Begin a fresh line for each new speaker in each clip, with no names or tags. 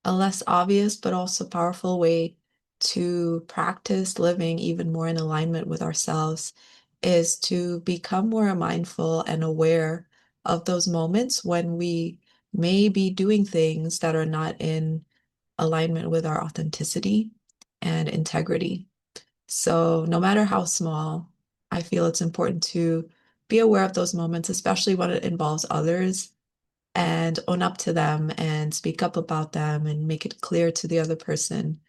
a less obvious but also powerful way to practice living even more in alignment with ourselves is to become more mindful and aware of those moments when we may be doing things that are not in alignment with our authenticity and integrity. So, no matter how small, I feel it's important to be aware of those moments, especially when it involves others, and own up to them and speak up about them and make it clear to the other person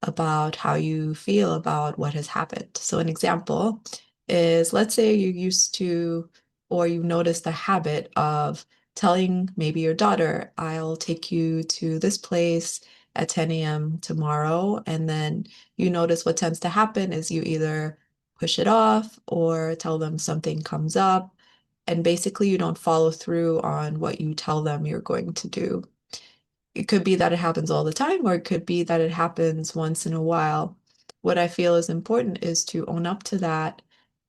about how you feel about what has happened. So, an example is, let's say you used to, or you noticed the habit of telling maybe your daughter, I'll take you to this place at 10 a.m. tomorrow. And then you notice what tends to happen is you either push it off or tell them something comes up. And basically, you don't follow through on what you tell them you're going to do. It could be that it happens all the time, or it could be that it happens once in a while. What I feel is important is to own up to that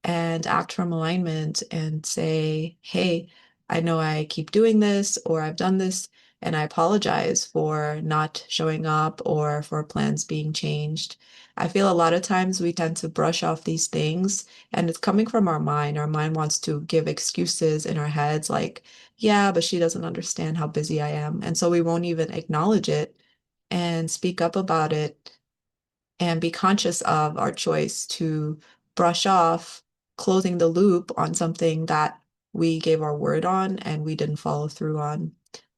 and act from alignment and say, hey, I know I keep doing this, or I've done this, and I apologize for not showing up or for plans being changed. I feel a lot of times we tend to brush off these things, and it's coming from our mind. Our mind wants to give excuses in our heads, like, yeah, but she doesn't understand how busy I am. And so we won't even acknowledge it and speak up about it and be conscious of our choice to brush off closing the loop on something that we gave our word on and we didn't follow through on.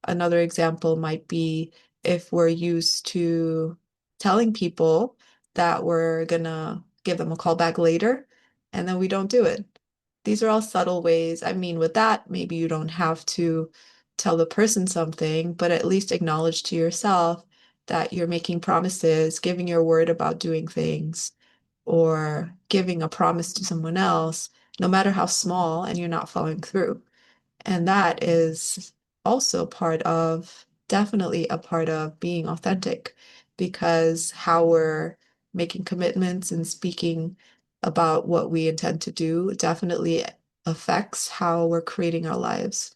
Another example might be if we're used to telling people that we're gonna give them a call back later and then we don't do it. These are all subtle ways. I mean, with that, maybe you don't have to tell the person something, but at least acknowledge to yourself that you're making promises, giving your word about doing things, or giving a promise to someone else, no matter how small, and you're not following through. And that is also definitely a part of being authentic, because how we're making commitments and speaking about what we intend to do definitely affects how we're creating our lives.